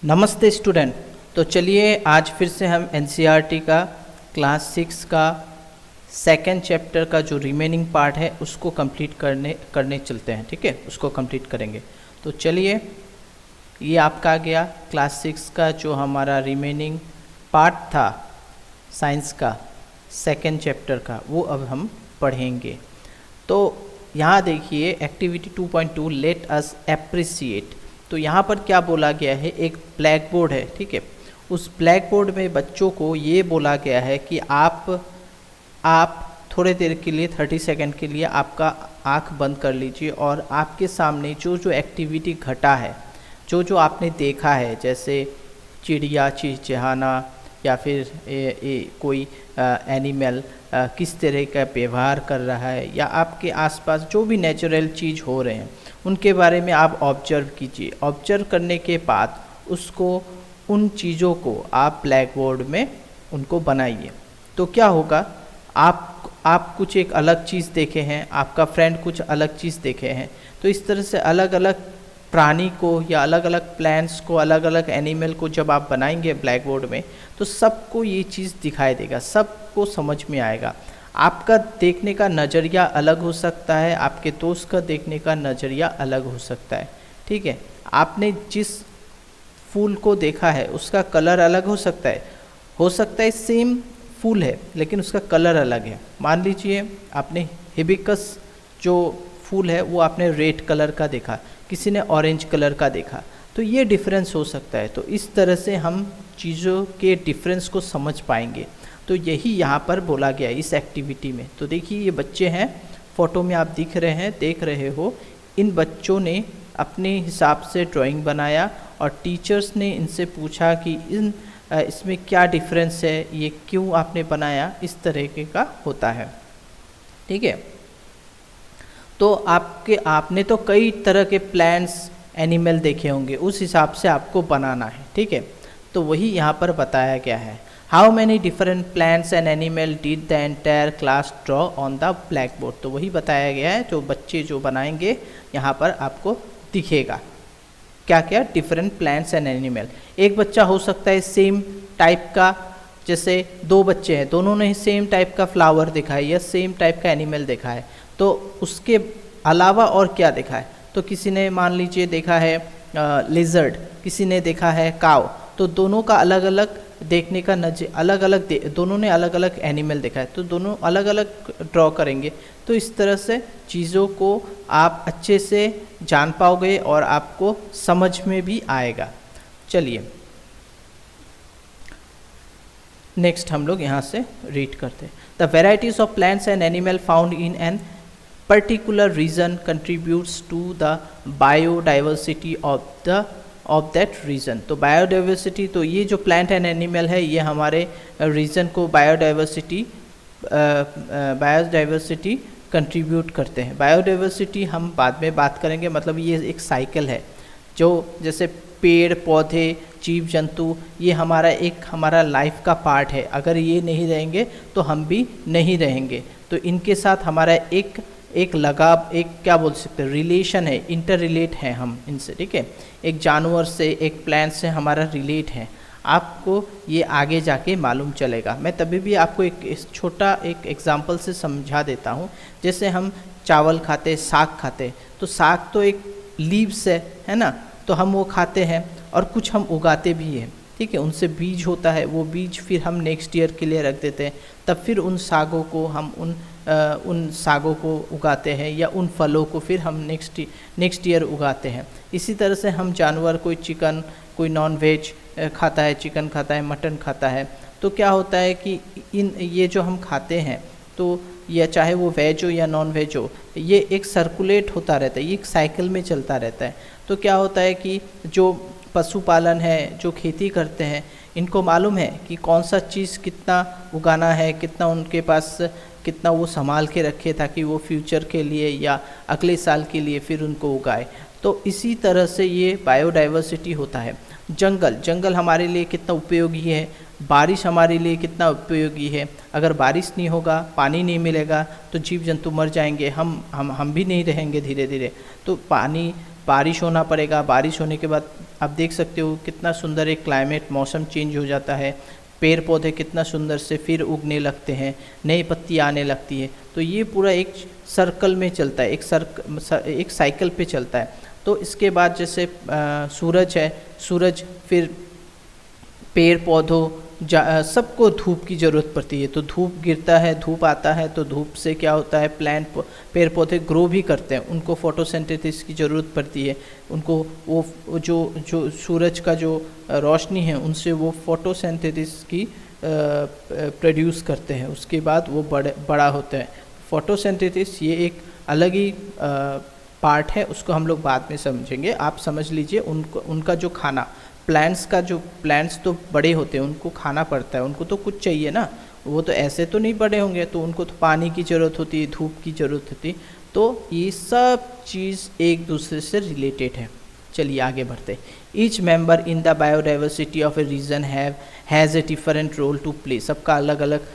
नमस्ते स्टूडेंट। तो चलिए आज फिर से हम एनसीईआरटी का क्लास 6 का सेकेंड चैप्टर का जो रिमेनिंग पार्ट है उसको कंप्लीट करने चलते हैं। ठीक है, उसको कंप्लीट करेंगे। तो चलिए, ये आपका आ गया क्लास 6 का जो हमारा रिमेनिंग पार्ट था साइंस का सेकेंड चैप्टर का, वो अब हम पढ़ेंगे। तो यहाँ देखिए एक्टिविटी 2.2 लेट अस एप्रिसिएट। तो यहाँ पर क्या बोला गया है, एक ब्लैक बोर्ड है। ठीक है, उस ब्लैक बोर्ड में बच्चों को ये बोला गया है कि आप थोड़े देर के लिए 30 सेकंड के लिए आपका आंख बंद कर लीजिए और आपके सामने जो जो एक्टिविटी घटा है, जो जो आपने देखा है, जैसे चिड़िया चिहचहाना या फिर कोई एनिमल किस तरह का व्यवहार कर रहा है, या आपके आसपास जो भी नेचुरल चीज़ हो रहे हैं उनके बारे में आप ऑब्जर्व कीजिए। ऑब्जर्व करने के बाद उन चीज़ों को आप ब्लैक बोर्ड में उनको बनाइए। तो क्या होगा, आप कुछ एक अलग चीज़ देखे हैं, आपका फ्रेंड कुछ अलग चीज़ देखे हैं, तो इस तरह से अलग अलग प्राणी को या अलग अलग प्लांट्स को, अलग अलग एनिमल को जब आप बनाएंगे ब्लैक बोर्ड में, तो सबको ये चीज़ दिखाई देगा, सबको समझ में आएगा। आपका देखने का नज़रिया अलग हो सकता है, आपके दोस्त का देखने का नज़रिया अलग हो सकता है। ठीक है, आपने जिस फूल को देखा है उसका कलर अलग हो सकता है सेम फूल है लेकिन उसका कलर अलग है। मान लीजिए आपने हिबिस्कस जो फूल है वो आपने रेड कलर का देखा, किसी ने ऑरेंज कलर का देखा, तो ये डिफरेंस हो सकता है। तो इस तरह से हम चीज़ों के डिफरेंस को समझ पाएंगे। तो यही यहाँ पर बोला गया इस एक्टिविटी में। तो देखिए, ये बच्चे हैं, फ़ोटो में आप देख रहे हो, इन बच्चों ने अपने हिसाब से ड्राइंग बनाया और टीचर्स ने इनसे पूछा कि इसमें क्या डिफरेंस है, ये क्यों आपने बनाया, इस तरह का होता है। ठीक है, तो आपने तो कई तरह के प्लांट्स एनिमल देखे होंगे, उस हिसाब से आपको बनाना है। ठीक है, तो वही यहाँ पर बताया गया है। How many different plants and animal did the entire class draw on the black board. तो वही बताया गया है, जो बच्चे जो बनाएंगे यहाँ पर आपको दिखेगा क्या क्या डिफरेंट प्लांट्स एंड एनिमल। एक बच्चा हो सकता है सेम टाइप का, जैसे दो बच्चे हैं, दोनों ने सेम टाइप का फ्लावर देखा है या सेम टाइप का एनिमल देखा है, तो उसके अलावा और क्या देखा है। तो किसी ने मान लीजिए देखा है लिजर्ड, किसी ने देखा है काव, तो दोनों का अलग अलग देखने का दोनों ने अलग अलग एनिमल देखा है, तो दोनों अलग अलग ड्रॉ करेंगे। तो इस तरह से चीज़ों को आप अच्छे से जान पाओगे और आपको समझ में भी आएगा। चलिए नेक्स्ट हम लोग यहाँ से रीड करते हैं। The varieties of plants and animal found in an particular region contributes to the biodiversity of that region. तो बायोडाइवर्सिटी, तो ये जो प्लांट एंड एनिमल है ये हमारे रीजन को बायोडाइवर्सिटी कंट्रीब्यूट करते हैं। बायोडाइवर्सिटी हम बाद में बात करेंगे, मतलब ये एक साइकिल है, जो जैसे पेड़ पौधे जीव जंतु, ये हमारा लाइफ का पार्ट है। अगर ये नहीं रहेंगे तो हम भी नहीं रहेंगे। तो इनके साथ हमारा एक लगाव, एक क्या बोल सकते हैं, रिलेशन है, इंटर रिलेट है हम इनसे। ठीक है, एक जानवर से, एक प्लांट से हमारा रिलेट है। आपको ये आगे जाके मालूम चलेगा। मैं तभी भी आपको एक छोटा एक एग्जांपल से समझा देता हूँ। जैसे हम चावल खाते, साग खाते, तो साग तो एक लीव्स है ना, तो हम वो खाते हैं और कुछ हम उगाते भी हैं। ठीक है, उनसे बीज होता है, वो बीज फिर हम नेक्स्ट ईयर के लिए रख देते हैं, तब फिर उन सागों को हम उन सागों को उगाते हैं, या उन फलों को फिर हम नेक्स्ट ईयर उगाते हैं। इसी तरह से हम जानवर, कोई चिकन, कोई नॉन वेज खाता है, चिकन खाता है, मटन खाता है, तो क्या होता है कि ये जो हम खाते हैं, तो या चाहे वो वेज हो या नॉन वेज हो, ये एक सर्कुलेट होता रहता है, ये एक साइकिल में चलता रहता है। तो क्या होता है कि जो पशुपालन है, जो खेती करते हैं, इनको मालूम है कि कौन सा चीज़ कितना उगाना है, कितना उनके पास, कितना वो संभाल के रखे ताकि वो फ्यूचर के लिए या अगले साल के लिए फिर उनको उगाए। तो इसी तरह से ये बायोडाइवर्सिटी होता है। जंगल हमारे लिए कितना उपयोगी है, बारिश हमारे लिए कितना उपयोगी है। अगर बारिश नहीं होगा, पानी नहीं मिलेगा, तो जीव जंतु मर जाएंगे, हम भी नहीं रहेंगे धीरे धीरे। तो पानी बारिश होना पड़ेगा, बारिश होने के बाद आप देख सकते हो कितना सुंदर एक क्लाइमेट, मौसम चेंज हो जाता है, पेड़ पौधे कितना सुंदर से फिर उगने लगते हैं, नई पत्ती आने लगती है। तो ये पूरा एक सर्कल में चलता है, एक साइकिल पे चलता है। तो इसके बाद जैसे सूरज है, सूरज फिर पेड़ पौधों सबको धूप की ज़रूरत पड़ती है। तो धूप गिरता है, धूप आता है, तो धूप से क्या होता है, पेड़ पौधे ग्रो भी करते हैं, उनको फोटोसिंथेसिस की ज़रूरत पड़ती है। उनको वो जो सूरज का जो रोशनी है उनसे वो फोटोसिंथेसिस की प्रोड्यूस करते हैं, उसके बाद वो बड़ा होता है। फोटोसिंथेसिस ये एक अलग ही पार्ट है, उसको हम लोग बाद में समझेंगे। आप समझ लीजिए उनका जो खाना, प्लांट्स तो बड़े होते हैं, उनको खाना पड़ता है, उनको तो कुछ चाहिए ना, वो तो ऐसे तो नहीं बड़े होंगे, तो उनको तो पानी की ज़रूरत होती है, धूप की ज़रूरत होती है। तो ये सब चीज़ एक दूसरे से रिलेटेड है। चलिए आगे बढ़ते हैं। Each member in the biodiversity of a region has a different role to play. सबका अलग अलग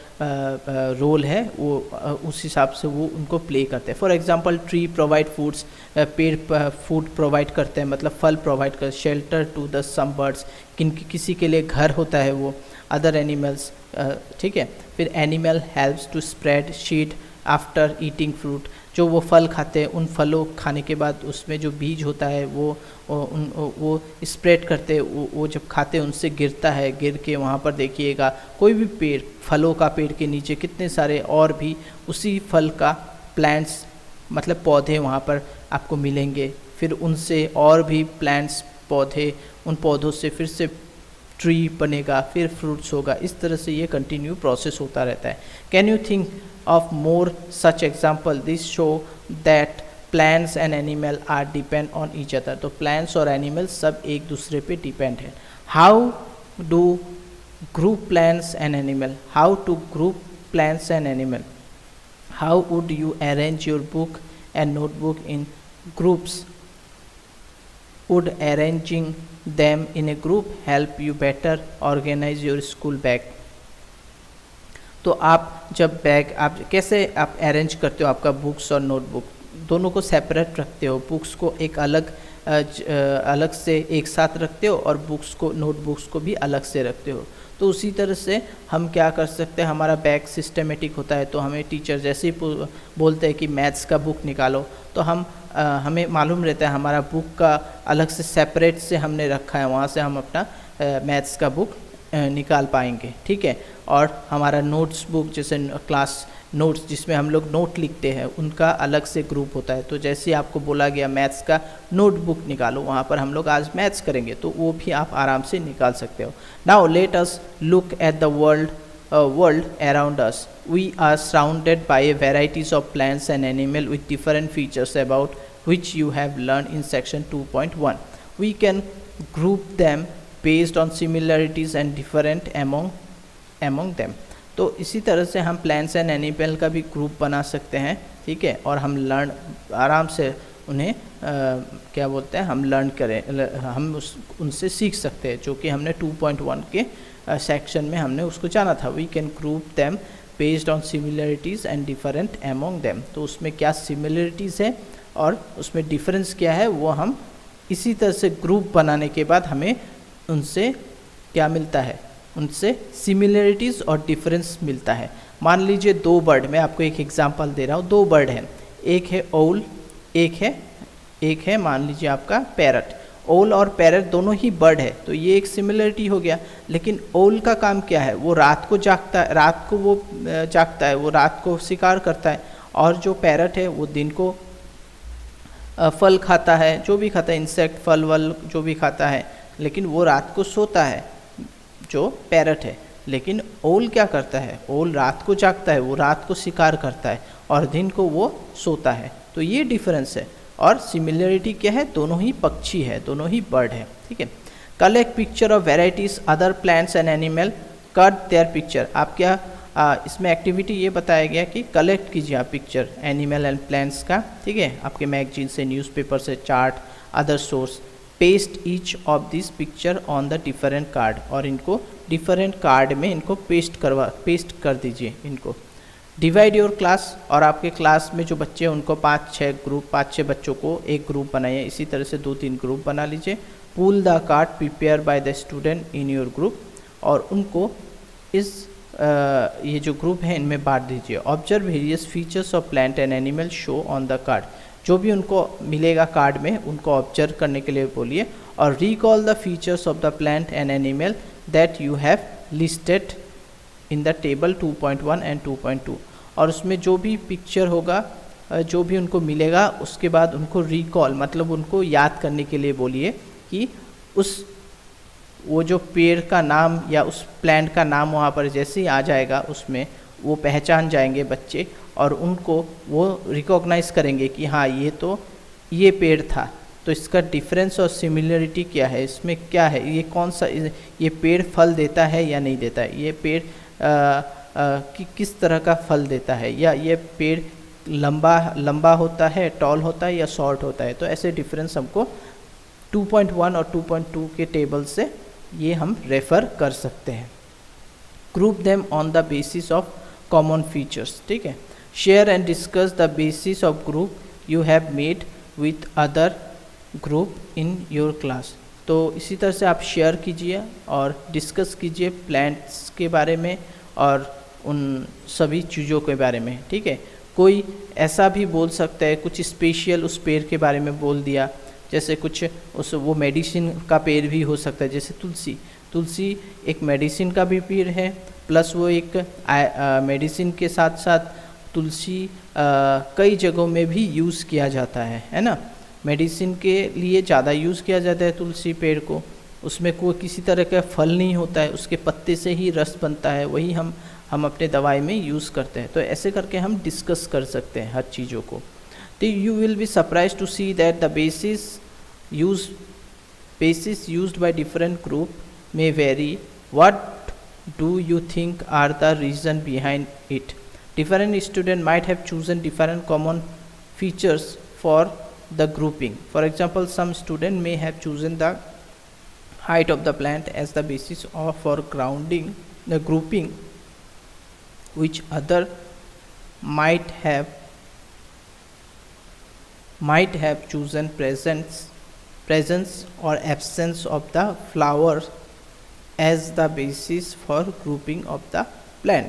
रोल है, वो उस हिसाब से वो उनको प्ले करते हैं। For example tree provide foods, पेड़ फूड प्रोवाइड करते हैं, मतलब फल प्रोवाइड करते हैं। Shelter to the some birds, किसी के लिए घर होता है वो। अदर एनिमल्स, ठीक है। फिर animal helps to spread seed after eating fruit, जो वो फल खाते हैं, उन फलों खाने के बाद उसमें जो बीज होता है वो स्प्रेड करते हैं, वो जब खाते हैं उनसे गिरता है, गिर के वहाँ पर देखिएगा कोई भी पेड़, फलों का पेड़ के नीचे कितने सारे और भी उसी फल का प्लांट्स, मतलब पौधे वहाँ पर आपको मिलेंगे। फिर उनसे और भी प्लांट्स, पौधे, उन पौधों से फिर से ट्री बनेगा, फिर फ्रूट्स होगा। इस तरह से ये कंटिन्यू प्रोसेस होता रहता है। Can you think of more such example? This show that plants and animal are depend on each other. तो plants और animals सब एक दूसरे पे depend है। How do group plants and animal? How to group plants and animal? How would you arrange your book and notebook in groups? Would arranging them in a group help you better organize your school bag? तो आप जब bag आप कैसे आप arrange करते हो, आपका books और नोटबुक दोनों को सेपरेट रखते हो, बुक्स को एक अलग से एक साथ रखते हो और बुक्स को, नोटबुक्स को भी अलग से रखते हो। तो उसी तरह से हम क्या कर सकते हैं, हमारा बैग सिस्टमेटिक होता है। तो हमें टीचर जैसे ही बोलते हैं कि मैथ्स का बुक निकालो, तो हमें मालूम रहता है हमारा बुक का अलग से सेपरेट से हमने रखा है, वहाँ से हम अपना मैथ्स का बुक निकाल पाएंगे, ठीक है। और हमारा नोट्स बुक, जैसे क्लास नोट्स जिसमें हम लोग नोट लिखते हैं, उनका अलग से ग्रुप होता है। तो जैसे ही आपको बोला गया मैथ्स का नोटबुक निकालो, वहाँ पर हम लोग आज मैथ्स करेंगे, तो वो भी आप आराम से निकाल सकते हो। Now let us look at the world around us. We are surrounded by a varieties of plants and animal with different features about which you have learn in section 2.1. We can group them based on similarities and different among them. तो इसी तरह से हम plants and animal का भी group बना सकते हैं, ठीक है। और हम आराम से उन्हें क्या बोलते हैं, हम लर्न करें, हम उनसे सीख सकते हैं, जो कि हमने 2.1 के सेक्शन में हमने उसको जाना था। We can group them based on similarities and different among them. तो उसमें क्या सिमिलरिटीज़ है और उसमें डिफरेंस क्या है, वो हम इसी तरह से ग्रुप बनाने के बाद हमें उनसे क्या मिलता है, उनसे सिमिलरिटीज़ और डिफरेंस मिलता है। मान लीजिए दो बर्ड, मैं आपको एक एग्जांपल दे रहा हूँ, दो बर्ड हैं, एक है ओल, एक है मान लीजिए आपका पैरट। ओल और पैरट दोनों ही बर्ड है, तो ये एक सिमिलरिटी हो गया। लेकिन ओल का काम क्या है, वो रात को जागता है, वो रात को शिकार करता है। और जो पैरट है वो दिन को फल खाता है, जो भी खाता है, इंसेक्ट, फल वल जो भी खाता है, लेकिन वो रात को सोता है जो पैरट है। लेकिन ओल क्या करता है, ओल रात को जागता है, वो रात को शिकार करता है और दिन को वो सोता है। तो ये डिफरेंस है। और सिमिलरिटी क्या है, दोनों ही पक्षी है, दोनों ही बर्ड है, ठीक है। Collect picture of varieties other plants and animal, cut their picture. आप क्या इसमें एक्टिविटी ये बताया गया कि कलेक्ट कीजिए आप पिक्चर एनिमल एंड प्लांट्स का, ठीक है, आपके मैगजीन से, न्यूज़पेपर से, chart, other source. Paste each of this picture on the different card, और इनको डिफरेंट कार्ड में इनको पेस्ट कर दीजिए इनको। डिवाइड योर क्लास, और आपके क्लास में जो बच्चे हैं उनको 5-6 बच्चों को एक ग्रुप बनाइए, इसी तरह से 2-3 ग्रुप बना लीजिए। Pull the card prepare by the student in your group, और उनको इस ये जो ग्रुप है इनमें बांट दीजिए। Observe various features of plant and animal show on the card, जो भी उनको मिलेगा कार्ड में उनको ऑब्जर्व करने के लिए बोलिए। और recall the features of the plant and animal that you have listed in the table 2.1 and 2.2, और उसमें जो भी पिक्चर होगा, जो भी उनको मिलेगा, उसके बाद उनको रिकॉल मतलब उनको याद करने के लिए बोलिए कि वो जो पेड़ का नाम या उस प्लांट का नाम वहाँ पर जैसे ही आ जाएगा उसमें वो पहचान जाएंगे बच्चे, और उनको वो रिकॉग्नाइज करेंगे कि हाँ ये पेड़ था, तो इसका डिफरेंस और सिमिलरिटी क्या है, इसमें क्या है, ये कौन सा, ये पेड़ फल देता है या नहीं देता है, ये पेड़ किस तरह का फल देता है, या ये पेड़ लंबा होता है, टॉल होता है या शॉर्ट होता है। तो ऐसे डिफरेंस हमको 2.1 और 2.2 के टेबल से ये हम रेफ़र कर सकते हैं। Group them on the basis of common features, ठीक है। Share and discuss the basis of group you have made with other group in your class. तो इसी तरह से आप शेयर कीजिए और डिस्कस कीजिए प्लांट्स के बारे में और उन सभी चीज़ों के बारे में, ठीक है। कोई ऐसा भी बोल सकता है, कुछ स्पेशल उस पेड़ के बारे में बोल दिया, जैसे कुछ वो मेडिसिन का पेड़ भी हो सकता है, जैसे तुलसी एक मेडिसिन का भी पेड़ है, प्लस वो एक मेडिसिन के साथ साथ तुलसी कई जगहों में भी यूज़ किया जाता है ना। मेडिसिन के लिए ज़्यादा यूज़ किया जाता है तुलसी पेड़ को, उसमें कोई किसी तरह का फल नहीं होता है, उसके पत्ते से ही रस बनता है, वही हम अपने दवाई में यूज़ करते हैं। तो ऐसे करके हम डिस्कस कर सकते हैं हर चीज़ों को। तो you will be surprise to see that the basis used by different group may vary. What do you think are the reason behind it? Different students might have chosen different common features for the grouping. For example, some student may have chosen the height of the plant as the basis for grounding the grouping, which other might have chosen presence or absence of the flower as the basis for grouping of the plant.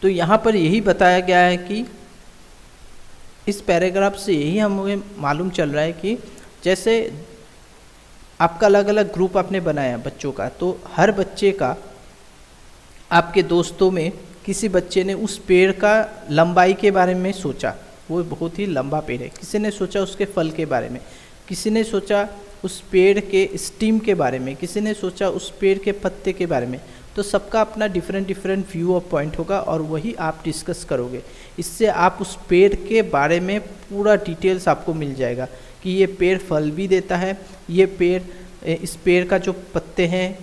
तो यहाँ पर यही बताया गया है कि इस paragraph से यही हमें मालूम चल रहा है कि जैसे आपका अलग अलग ग्रुप आपने बनाया बच्चों का, तो हर बच्चे का आपके दोस्तों में किसी बच्चे ने उस पेड़ का लंबाई के बारे में सोचा, वो बहुत ही लंबा पेड़ है, किसी ने सोचा उसके फल के बारे में, किसी ने सोचा उस पेड़ के स्टीम के बारे में, किसी ने सोचा उस पेड़ के पत्ते के बारे में। तो सबका अपना डिफरेंट व्यू ऑफ पॉइंट होगा और वही आप डिस्कस करोगे। इससे आप उस पेड़ के बारे में पूरा डिटेल्स आपको मिल जाएगा कि ये पेड़ फल भी देता है, ये पेड़, इस पेड़ का जो पत्ते हैं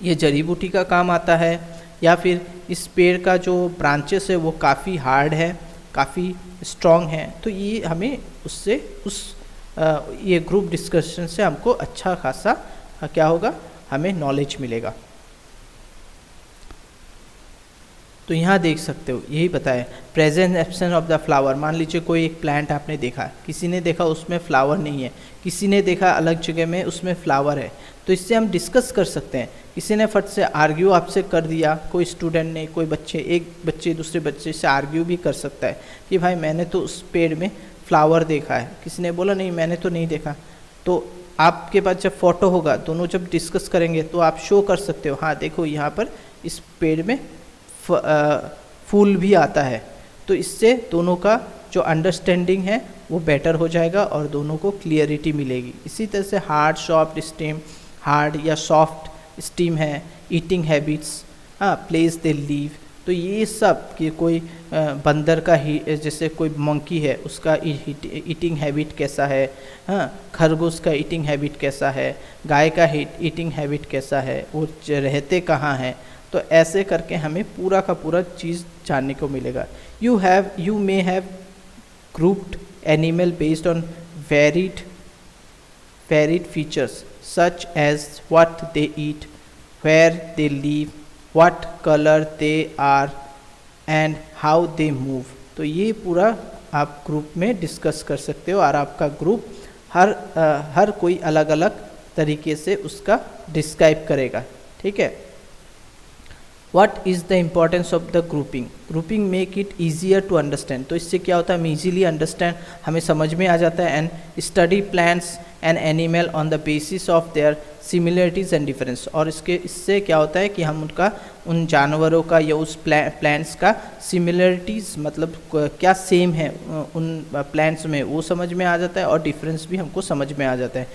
ये जड़ी बूटी का काम आता है, या फिर इस पेड़ का जो ब्रांचेस है वो काफ़ी हार्ड है, काफ़ी स्ट्रॉन्ग है। तो ये हमें उससे ये ग्रुप डिस्कशन से हमको अच्छा खासा क्या होगा, हमें नॉलेज मिलेगा। तो यहाँ देख सकते हो यही बताया, present absence of the flower. मान लीजिए कोई एक प्लांट आपने देखा, किसी ने देखा उसमें फ्लावर नहीं है, किसी ने देखा अलग जगह में उसमें फ्लावर है, तो इससे हम डिस्कस कर सकते हैं। किसी ने फट से आर्ग्यू आपसे कर दिया, कोई स्टूडेंट ने, कोई बच्चे, एक बच्चे दूसरे बच्चे से आर्ग्यू भी कर सकता है कि भाई मैंने तो उस पेड़ में फ्लावर देखा है, किसी ने बोला नहीं मैंने तो नहीं देखा। तो आपके पास जब फ़ोटो होगा, दोनों जब डिस्कस करेंगे तो आप शो कर सकते हो, हाँ देखो यहाँ पर इस पेड़ में फूल भी आता है। तो इससे दोनों का जो अंडरस्टैंडिंग है वो बेटर हो जाएगा और दोनों को क्लियरिटी मिलेगी। इसी तरह से हार्ड सॉफ्ट स्टीम, हार्ड या सॉफ्ट स्टीम है, ईटिंग हैबिट्स, हाँ प्लेस दे लीव, तो ये सब कि कोई बंदर का ही, जैसे कोई मंकी है उसका ईटिंग हैबिट कैसा है, हाँ खरगोश का ईटिंग हैबिट कैसा है, गाय का ईटिंग हैबिट कैसा है, वो रहते कहाँ हैं। तो ऐसे करके हमें पूरा का पूरा चीज़ जानने को मिलेगा। You may have grouped animal based on varied features such as what they eat, where they live, what colour they are and how they move. तो ये पूरा आप ग्रुप में डिस्कस कर सकते हो और आपका ग्रुप हर कोई अलग अलग तरीके से उसका डिस्क्राइब करेगा, ठीक है। What is the importance of the grouping? Grouping make it easier to understand। तो इससे क्या होता है, हम easily understand, हमें समझ में आ जाता है। and study plants and animal on the basis of their similarities and difference। और इससे क्या होता है कि हम उन जानवरों का या उस प्लांट्स का सिमिलरिटीज़ मतलब क्या सेम है उन प्लांट्स में वो समझ में आ जाता है, और डिफरेंस भी हमको समझ में आ जाता है।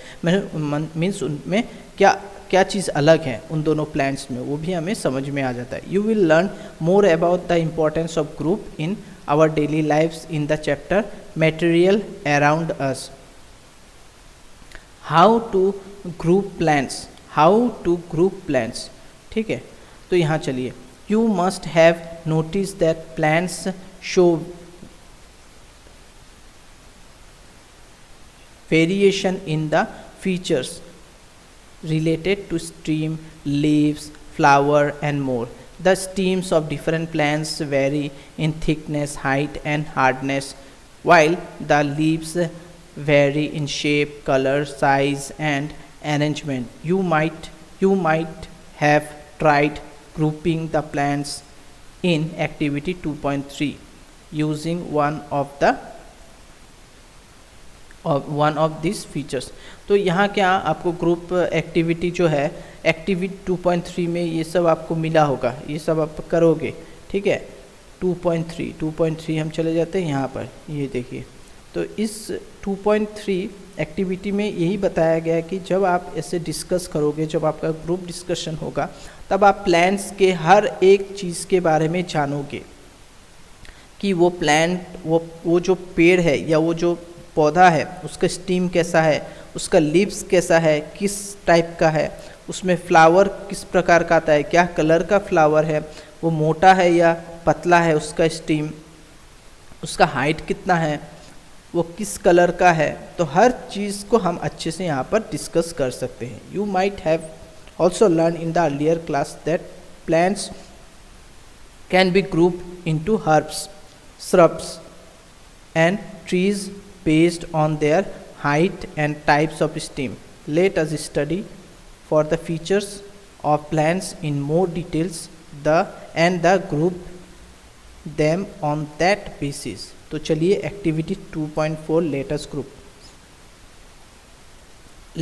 मीन्स उनमें क्या चीज़ अलग है उन दोनों प्लांट्स में, वो भी हमें समझ में आ जाता है। You will learn more about the importance of group in our daily lifes in the chapter material around us. How to group plants, ठीक है। तो यहाँ चलिए, you must have notice that plants show variation in the features related to stem, leaves, flower and more. The stems of different plants vary in thickness, height and hardness, while the leaves vary in shape, color, size and arrangement. You might have tried grouping the plants in activity 2.3 using one of these features। तो यहाँ क्या आपको group activity जो है activity 2.3 में ये सब आपको मिला होगा, ये सब आप करोगे, ठीक है। 2.3 हम चले जाते हैं यहाँ पर, ये देखिए। तो इस 2.3 एक्टिविटी में यही बताया गया है कि जब आप ऐसे डिस्कस करोगे, जब आपका ग्रुप डिस्कशन होगा, तब आप प्लांट्स के हर एक चीज़ के बारे में जानोगे कि वो प्लांट वो जो पेड़ है या वो जो पौधा है उसका स्टीम कैसा है, उसका लीव्स कैसा है, किस टाइप का है, उसमें फ्लावर किस प्रकार का आता है, क्या कलर का फ्लावर है, वो मोटा है या पतला है उसका स्टीम, उसका हाइट कितना है, वो किस कलर का है। तो हर चीज़ को हम अच्छे से यहाँ पर डिस्कस कर सकते हैं। You might have also learn in the earlier class that plants can be group into herbs, shrubs and trees based on their height and types of stem. Let us study for the features of plants in more details and group them on that basis। तो चलिए activity 2.4 let us group।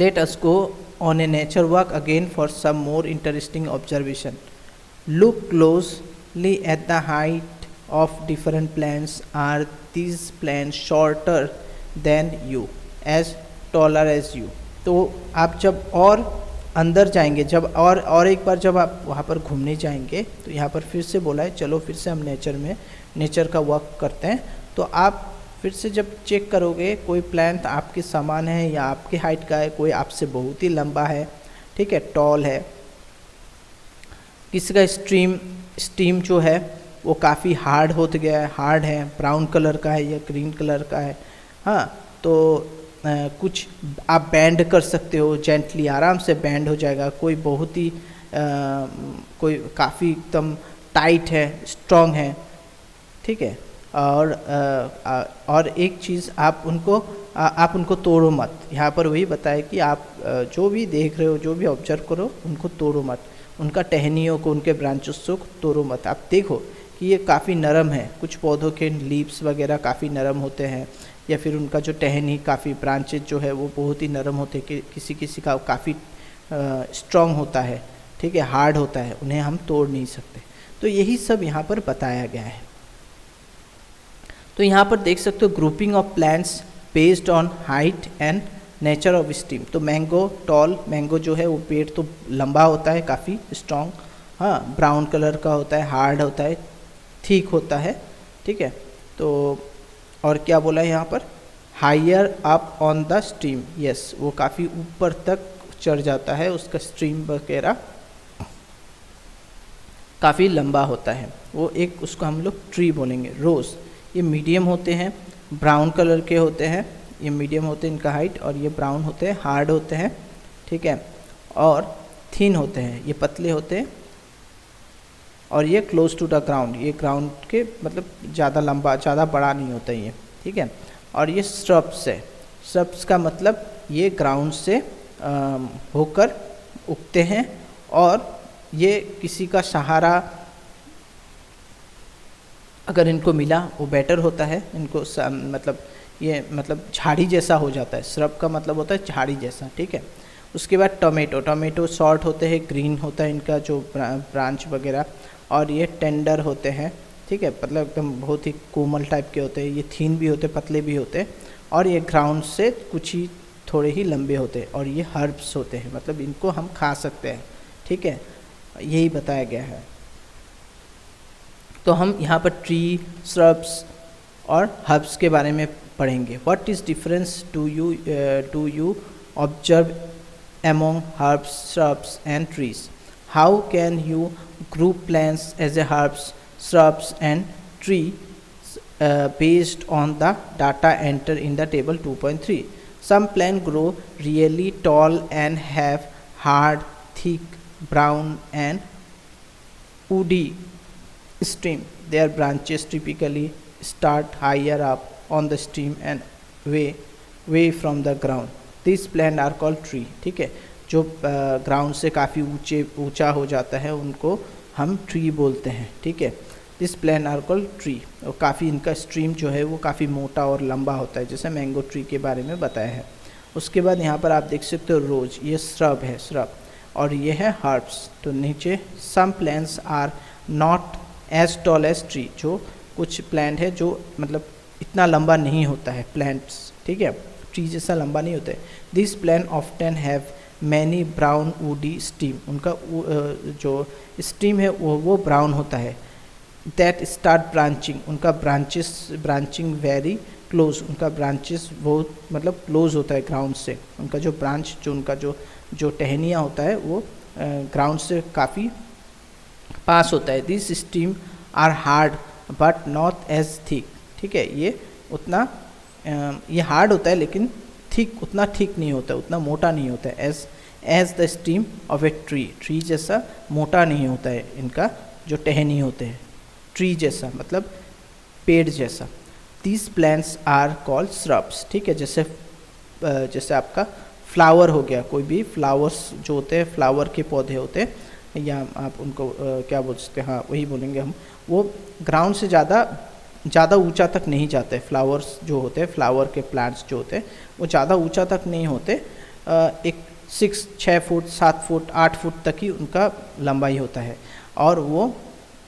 Let us go on a nature walk again for some more interesting observation। Look closely at the height of different plants। Are these plants shorter than you, as taller as you? तो आप जब और अंदर जाएंगे, जब और एक बार जब आप वहाँ पर घूमने जाएंगे, तो यहाँ पर फिर से बोला है चलो फिर से हम नेचर का वॉक करते हैं। तो आप फिर से जब चेक करोगे, कोई प्लांट आपके समान है या आपके हाइट का है, कोई आपसे बहुत ही लंबा है, ठीक है, टॉल है, किसी का स्टीम जो है वो काफ़ी हार्ड है, ब्राउन कलर का है या ग्रीन कलर का है। हाँ, तो कुछ आप बैंड कर सकते हो, जेंटली आराम से बैंड हो जाएगा। कोई बहुत ही कोई काफ़ी एकदम टाइट है, स्ट्रॉन्ग है, ठीक है। और एक चीज़ आप उनको तोड़ो मत। यहाँ पर वही बताया कि आप जो भी देख रहे हो, जो भी ऑब्जर्व करो, उनको तोड़ो मत, उनका टहनियों को, उनके ब्रांचेस को तोड़ो मत। आप देखो कि ये काफ़ी नरम है, कुछ पौधों के लीव्स वगैरह काफ़ी नरम होते हैं, या फिर उनका जो टहनी काफ़ी ब्रांचेज जो है वो बहुत ही नरम होते हैं, कि किसी का काफ़ी स्ट्रॉन्ग होता है, ठीक है, हार्ड होता है, उन्हें हम तोड़ नहीं सकते। तो यही सब यहाँ पर बताया गया है। तो यहाँ पर देख सकते हो grouping of plants based on height and nature of steam. तो मैंगो जो है वो पेड़ तो लंबा होता है, काफ़ी स्ट्रॉन्ग, हाँ, ब्राउन कलर का होता है, हार्ड होता है, ठीक होता है, ठीक है। तो और क्या बोला है यहाँ पर, higher up on the stream, yes, वो काफ़ी ऊपर तक चढ़ जाता है, उसका स्ट्रीम वगैरह काफ़ी लंबा होता है। वो एक उसको हम लोग ट्री बोलेंगे। रोज़ ये मीडियम होते हैं, ब्राउन कलर के होते हैं, ये मीडियम होते हैं इनका हाइट, और ये ब्राउन होते हैं, हार्ड होते हैं, ठीक है, और थिन होते हैं, ये पतले होते हैं, और ये क्लोज टू द ग्राउंड, ये ग्राउंड के मतलब ज़्यादा लंबा, ज़्यादा बड़ा नहीं होता ये, ठीक है। और ये श्रब्स है, श्रब्स का मतलब ये ग्राउंड से होकर उगते हैं और ये किसी का सहारा अगर इनको मिला वो बेटर होता है, इनको मतलब ये मतलब झाड़ी जैसा हो जाता है, श्रब का मतलब होता है झाड़ी जैसा, ठीक है। उसके बाद टोमेटो, टोमेटो शॉर्ट होते हैं, ग्रीन होता है इनका जो ब्रांच वगैरह, और ये टेंडर होते हैं, ठीक है, मतलब एकदम बहुत ही कोमल टाइप के होते हैं, ये थीन भी होते, पतले भी होते हैं, और ये ग्राउंड से कुछ ही थोड़े ही लंबे होते हैं, और ये हर्ब्स होते हैं, मतलब इनको हम खा सकते हैं, ठीक है, यही बताया गया है। तो हम यहाँ पर ट्री, श्रब्स और हर्ब्स के बारे में पढ़ेंगे। What is difference do you observe among herbs, shrubs and trees? How can you group plants as a herbs, shrubs and trees based on the data entered in the table 2.3? Some plants grow really tall and have hard, thick, brown and woody stem. Their branches typically start higher up on the stem and way from the ground. This plant are called tree, ठीक है, जो ground से काफ़ी ऊंचा हो जाता है उनको हम ट्री बोलते हैं, ठीक है। This plant are called tree, और काफ़ी इनका स्ट्रीम जो है वो काफ़ी मोटा और लंबा होता है, जैसे मैंगो ट्री के बारे में बताया है। उसके बाद यहाँ पर आप देख सकते हो रोज, ये श्रब है, श्रब, और ये है हर्ब्स। तो नीचे some plants are not as tall as tree, जो कुछ प्लांट है जो मतलब इतना लंबा नहीं होता है प्लांट्स, ठीक है, ट्री जैसा लंबा नहीं होता है। This plant often have many brown woody steam, उनका जो स्टीम है वो ब्राउन होता है। दैट स्टार्ट ब्रांचिंग, उनका ब्रांचिंग वेरी क्लोज, उनका ब्रांचेस बहुत मतलब क्लोज होता है ग्राउंड से, उनका जो ब्रांच जो उनका जो टहनिया होता है वो ग्राउंड से काफ़ी पास होता है। This stem are hard but not as thick, ठीक है, ये उतना ये हार्ड होता है लेकिन थिक, उतना थिक नहीं होता है, उतना मोटा नहीं होता है। As the stem of a tree, tree जैसा मोटा नहीं होता है इनका जो टहनी होते हैं, ट्री जैसा मतलब पेड़ जैसा। These plants are called shrubs, ठीक है, जैसे आपका फ्लावर हो गया, कोई भी फ्लावर्स जो होते हैं, फ्लावर के पौधे होते हैं, या आप उनको क्या बोल सकते हैं, हाँ वही बोलेंगे हम, वो ग्राउंड से ज़्यादा ऊंचा तक नहीं जाते। फ्लावर्स जो होते हैं, फ्लावर के प्लांट्स जो होते हैं वो ज़्यादा ऊंचा तक नहीं होते, एक 6 फुट 7 फुट 8 फुट तक ही उनका लंबाई होता है, और वो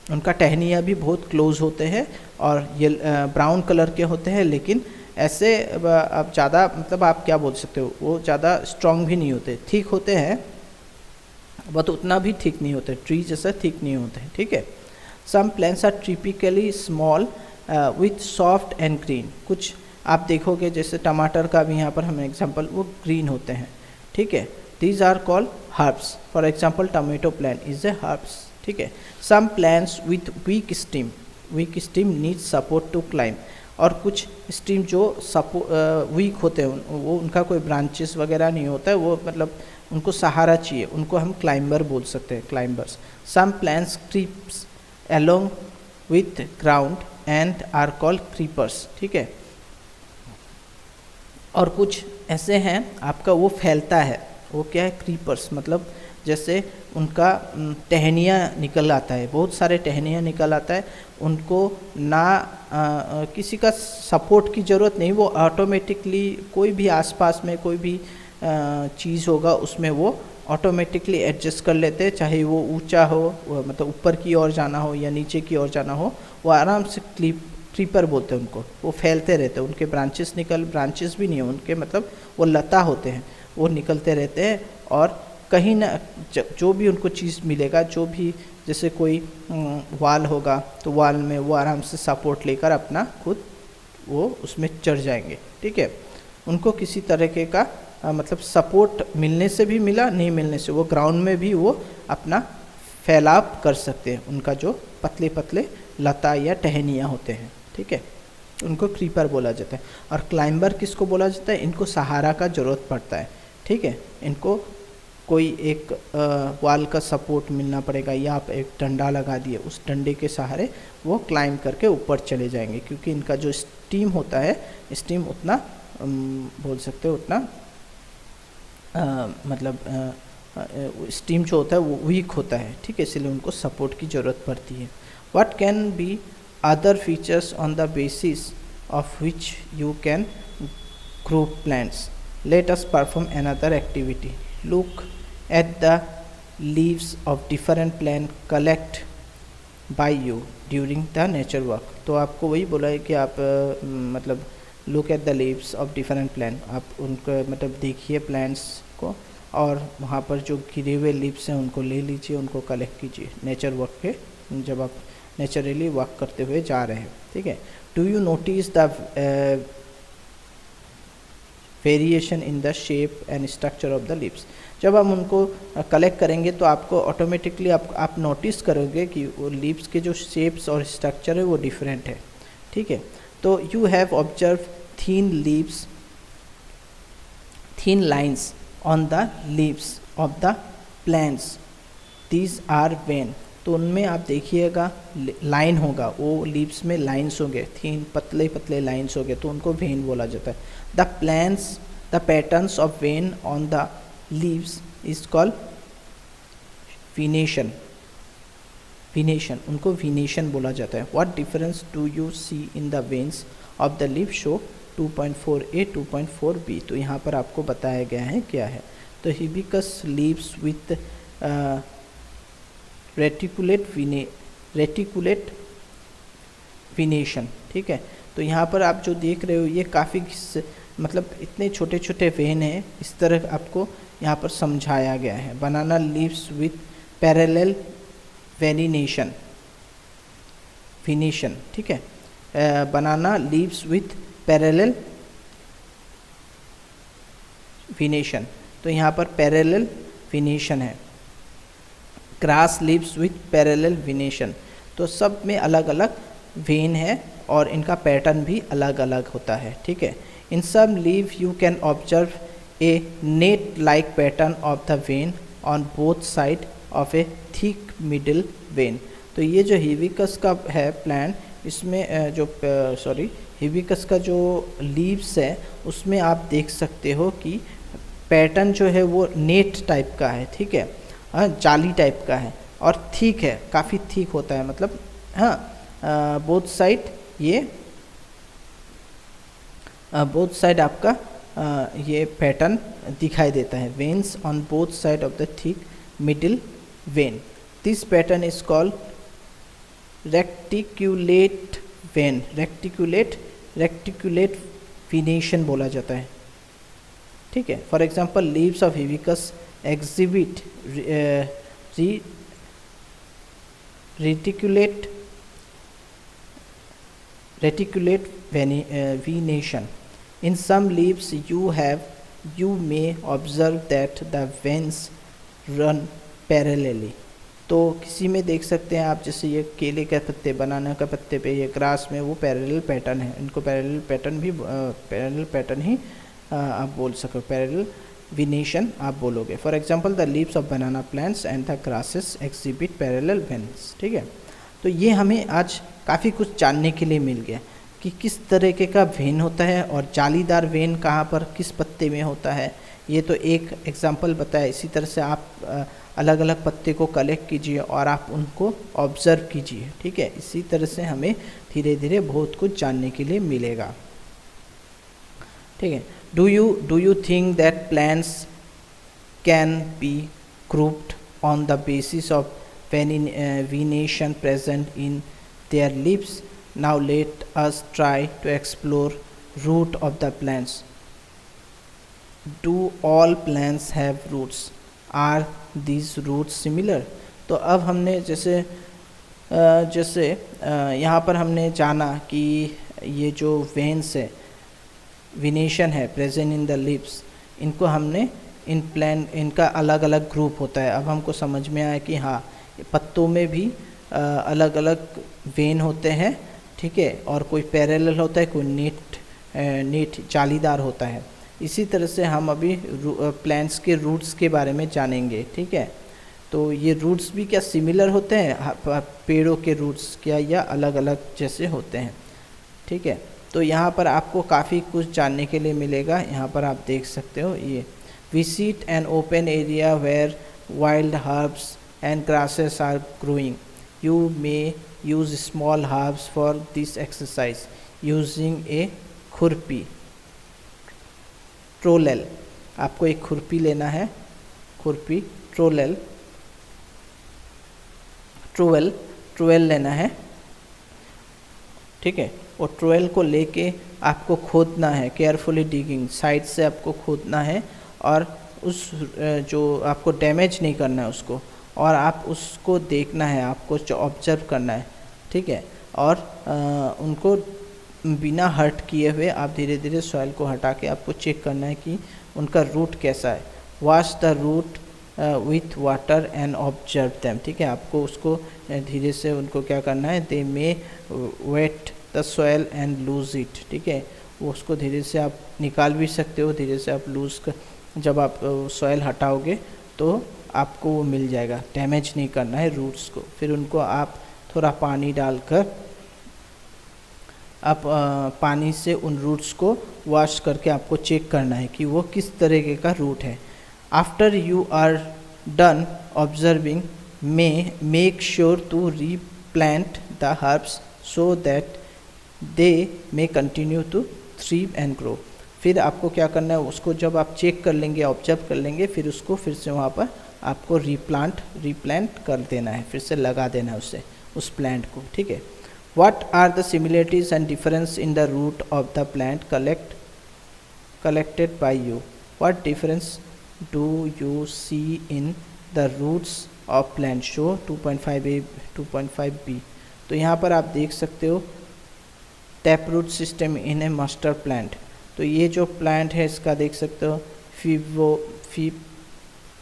उनका टहनियाँ भी बहुत क्लोज होते हैं और ये ब्राउन कलर के होते हैं, लेकिन ऐसे आप ज़्यादा मतलब आप क्या बोल सकते हो, वो ज़्यादा स्ट्रॉन्ग भी नहीं होते, ठीक होते हैं बट उतना भी ठीक नहीं होते, ट्री जैसा ठीक नहीं होते हैं, ठीक है। Some plants are typically small with soft and green, कुछ आप देखोगे जैसे टमाटर का भी यहाँ पर हमें एग्जांपल, वो ग्रीन होते हैं, ठीक है। These are called herbs, for example tomato plant is a herbs, ठीक है। Some plants with weak stem need support to climb, और कुछ स्टीम जो वीक होते हैं वो उनका कोई ब्रांचेस वगैरह नहीं होता है, वो मतलब उनको सहारा चाहिए, उनको हम क्लाइंबर बोल सकते हैं, climbers. Some plants creeps along with ground and are called creepers, ठीक है। और कुछ ऐसे हैं आपका वो फैलता है, वो क्या है, क्रीपर्स, मतलब जैसे उनका टहनियाँ निकल आता है, बहुत सारे टहनियाँ निकल आता है, उनको ना किसी का सपोर्ट की ज़रूरत नहीं, वो ऑटोमेटिकली कोई भी आसपास में कोई भी चीज़ होगा उसमें वो ऑटोमेटिकली एडजस्ट कर लेते हैं, चाहे वो ऊंचा हो, मतलब ऊपर की ओर जाना हो या नीचे की ओर जाना हो, वो आराम से क्रीपर बोलते हैं उनको, वो फैलते रहते हैं, उनके ब्रांचेस भी नहीं है उनके, मतलब वो लता होते हैं, वो निकलते रहते हैं, और कहीं ना जो भी उनको चीज़ मिलेगा, जो भी जैसे कोई वाल होगा तो वाल में वो आराम से सपोर्ट लेकर अपना खुद वो उसमें चढ़ जाएंगे, ठीक है। उनको किसी तरीके का मतलब सपोर्ट मिलने से भी मिला, नहीं मिलने से वो ग्राउंड में भी वो अपना फैलाव कर सकते हैं, उनका जो पतले पतले लता या टहनियाँ होते हैं, ठीक है, उनको क्रीपर बोला जाता है। और क्लाइंबर किसको बोला जाता है, इनको सहारा का ज़रूरत पड़ता है, ठीक है, इनको कोई एक वाल का सपोर्ट मिलना पड़ेगा, या आप एक डंडा लगा दिए, उस डंडे के सहारे वो क्लाइंब करके ऊपर चले जाएंगे, क्योंकि इनका जो स्टीम होता है, स्टीम उतना बोल सकते हो उतना मतलब स्टीम जो होता है वो वीक होता है, ठीक है, इसलिए उनको सपोर्ट की ज़रूरत पड़ती है। What can be other features on the basis of which you can group plants? Let us perform another activity, look at the leaves of different plant collect by you during the nature walk. तो आपको वही बोला है कि आप मतलब look at the leaves of different plant, आप उनको मतलब देखिए प्लांट्स को, और वहाँ पर जो गिरे हुए लीव्स हैं उनको ले लीजिए, उनको कलेक्ट कीजिए नेचर वॉक पे, जब आप नेचुरली वॉक करते हुए जा रहे हैं, ठीक है। Do you notice the variation in the shape and structure of the leaves? जब हम उनको कलेक्ट करेंगे तो आपको ऑटोमेटिकली आप नोटिस करोगे कि वो लीव्स के जो शेप्स और स्ट्रक्चर है वो डिफरेंट है, ठीक है। तो you have observe thin leaves, thin lines on the leaves of the plants, these are vein. तो उनमें आप देखिएगा लाइन होगा, वो लीव्स में लाइन्स होंगे, थीन पतले पतले लाइन्स होंगे, तो उनको वेन बोला जाता है। The plants, the patterns of vein on the leaves is called venation, venation, उनको विनेशन बोला जाता है। What difference do you see in the veins of the leaf? Show 2.4a 2.4b। तो यहाँ पर आपको बताया गया है क्या है। तो हिबिस्कस लीव्स विथ रेटिकुलेट विनेशन, ठीक है। तो यहाँ पर आप जो देख रहे हो ये काफ़ी मतलब इतने छोटे छोटे वेन हैं, इस तरह आपको यहाँ पर समझाया गया है। बनाना लीव्स विथ पैरेलल वेनिनेशन, विनेशन, ठीक है। बनाना लीव्स विथ पैरेलल विनेशन, तो यहाँ पर पैरेलल विनेशन है। ग्रास लीव्स विथ पैरेलल विनेशन, तो सब में अलग अलग वेन है और इनका पैटर्न भी अलग अलग होता है, ठीक है। In some leave you can observe a net like pattern of the vein on both side of a thick middle vein. तो ये जो हिबिस्कस का है प्लांट, इसमें जो हिबिस्कस का जो लीव्स है उसमें आप देख सकते हो कि पैटर्न जो है वो नेट टाइप का है, ठीक है, हाँ, जाली टाइप का है और थिक है, काफ़ी थिक होता है, मतलब हाँ बोथ साइड, ये बोथ साइड आपका ये पैटर्न दिखाई देता है। Veins on both side of the thick middle vein, this pattern is called reticulate vein, reticulate venation बोला जाता है, ठीक है। For example leaves of hibiscus exhibit reticulate venation. In some leaves you may observe that the veins run parallelly. तो किसी में देख सकते हैं आप, जैसे ये केले के पत्ते, बनाना का पत्ते पे, ये ग्रास में वो पैरेलल पैटर्न है, इनको पैरेलल पैटर्न ही आप बोल सको, पैरेलल विनेशन आप बोलोगे। For example the leaves of banana plants and the grasses exhibit parallel veins, ठीक है। तो ये हमें आज काफ़ी कुछ जानने के लिए मिल गया कि किस तरीके का वेन होता है और जालीदार वेन कहाँ पर किस पत्ते में होता है। ये तो एक एग्जाम्पल बताया, इसी तरह से आप अलग अलग पत्ते को कलेक्ट कीजिए और आप उनको ऑब्ज़र्व कीजिए, ठीक है। इसी तरह से हमें धीरे धीरे बहुत कुछ जानने के लिए मिलेगा, ठीक है। Do you think that plants can be grouped on the basis of venation present in their leaves? Now let us try to explore root of the plants. Do all plants have roots? Are these roots similar? तो अब हमने जैसे यहाँ पर हमने जाना कि ये जो वेन्स है, विनेशन है प्रेजेंट इन द लिप्स, इनको हमने इनका अलग अलग ग्रुप होता है। अब हमको समझ में आया कि हाँ पत्तों में भी अलग अलग वेन होते हैं, ठीक है, और कोई पैरेलल होता है, कोई नेट जालीदार होता है। इसी तरह से हम अभी प्लांट्स के रूट्स के बारे में जानेंगे, ठीक है। तो ये रूट्स भी क्या सिमिलर होते हैं पेड़ों के रूट्स क्या, या अलग अलग जैसे होते हैं, ठीक है। तो यहाँ पर आपको काफ़ी कुछ जानने के लिए मिलेगा। यहाँ पर आप देख सकते हो, ये visit an open area where wild herbs and grasses are growing, you may use small herbs for this exercise using a खुरपी ट्रोलेल। आपको एक खुरपी लेना है, खुरपी ट्रोवेल लेना है, ठीक है। और ट्रोवेल को लेके आपको खोदना है, केयरफुली डिगिंग, साइड से आपको खोदना है और उस जो आपको डैमेज नहीं करना है उसको, और आप उसको देखना है, आपको जो ऑब्जर्व करना है, ठीक है। और उनको बिना हर्ट किए हुए आप धीरे धीरे सॉइल को हटा के आपको चेक करना है कि उनका रूट कैसा है। Wash the root with water and observe them, ठीक है। आपको उसको धीरे से उनको क्या करना है, they may wet the soil and loose it, ठीक है। वो उसको धीरे से आप निकाल भी सकते हो, धीरे से आप लूज कर, जब आप सॉइल हटाओगे तो आपको वो मिल जाएगा। डैमेज नहीं करना है रूट्स को। फिर उनको आप थोड़ा पानी डालकर आप पानी से उन रूट्स को वॉश करके आपको चेक करना है कि वो किस तरीके का रूट है। After you are done observing make sure to replant the herbs so that they may continue to thrive and grow. फिर आपको क्या करना है, उसको जब आप चेक कर लेंगे, ऑब्जर्व कर लेंगे, फिर उसको फिर से वहाँ पर आपको रीप्लांट कर देना है, फिर से लगा देना है उस प्लांट को, ठीक है। What are the similarities and difference in the root of the plant collected by you? What difference do you see in the roots of plant? Show 2.5a 2.5b। तो यहाँ पर आप देख सकते हो tap root system in a mustard plant. तो ये जो प्लांट है इसका देख सकते हो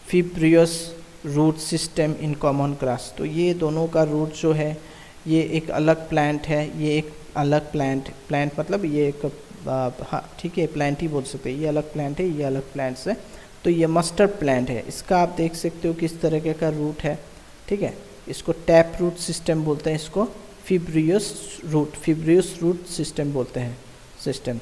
fibrous root system in common grass. तो ये दोनों का रूट जो है, ये एक अलग प्लांट है, ये एक अलग प्लांट मतलब ये एक हाँ ठीक है, प्लांट ही बोल सकते हैं। ये अलग प्लांट है, ये अलग प्लांट्स है। तो ये मस्टर प्लांट है, इसका आप देख सकते हो किस तरीके का रूट है, ठीक है। इसको टैप रूट सिस्टम बोलते हैं, इसको फिब्रियस रूट सिस्टम बोलते हैं। सिस्टम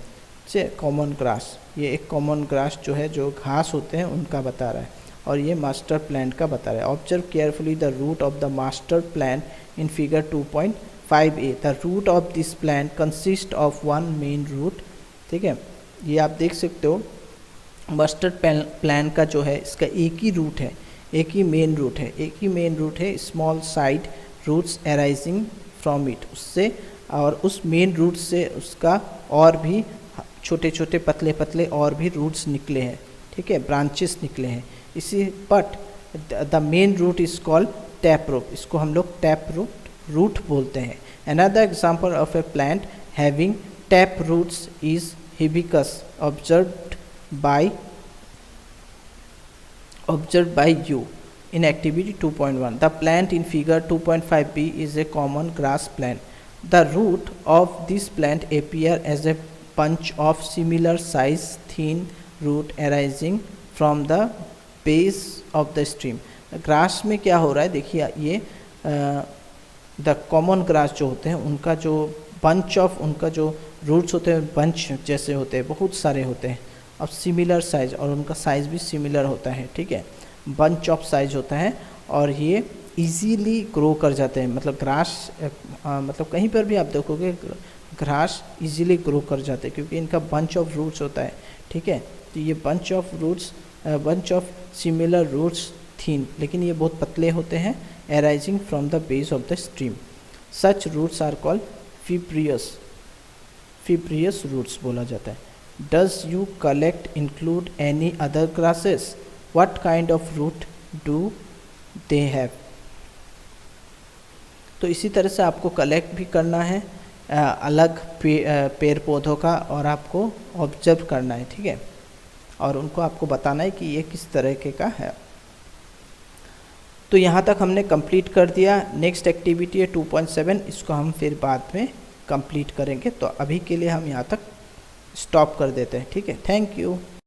से कॉमन ग्रास, ये एक कॉमन ग्रास जो है, जो घास होते हैं उनका बता रहा है, और ये मास्टर प्लांट का बता रहा है। Observe carefully the root of the mustard plant in figure 2.5a। the root of this plant consist of one main root, ठीक है। ये आप देख सकते हो मस्टर्ड प्लांट का जो है, इसका एक ही रूट है, एक ही मेन रूट है, small side roots arising from it, उससे और उस मेन रूट से उसका और भी छोटे छोटे पतले पतले और भी रूट्स निकले हैं, ठीक है, ब्रांचेस निकले हैं इसी। But the main root is called tap root, इसको हम लोग टैप रूट बोलते हैं। Another example of a plant having tap roots is hibiscus observed by you in activity 2.1। the plant in figure 2.5b is a common grass plant। the root of this plant appear as a bunch of similar size thin root arising from the base of the stream। Grass में क्या हो रहा है, देखिए ये the common grass जो होते हैं उनका जो बंच ऑफ, उनका जो रूट्स होते हैं बंच जैसे होते हैं, बहुत सारे होते हैं, अब सिमिलर साइज, और उनका साइज़ भी सिमिलर होता है, ठीक है, बंच ऑफ साइज होता है, और ये इजीली ग्रो कर जाते हैं। मतलब ग्रास मतलब कहीं पर भी आप देखोगे ग्रास इजीली ग्रो कर जाते हैं क्योंकि इनका बंच ऑफ रूट्स होता है, ठीक है। तो ये बंच ऑफ सिमिलर रूट्स थीन, लेकिन ये बहुत पतले होते हैं, arising from the base of the stream। such roots are called fibrous roots बोला जाता है। does you collect include any other grasses? what kind of root do they have? तो इसी तरह से आपको कलेक्ट भी करना है अलग पेड़ पौधों का, और आपको ऑब्जर्व करना है, ठीक है, और उनको आपको बताना है कि ये किस तरीके का है। तो यहाँ तक हमने कंप्लीट कर दिया। नेक्स्ट एक्टिविटी है 2.7, इसको हम फिर बाद में कंप्लीट करेंगे। तो अभी के लिए हम यहाँ तक स्टॉप कर देते हैं, ठीक है। Thank you.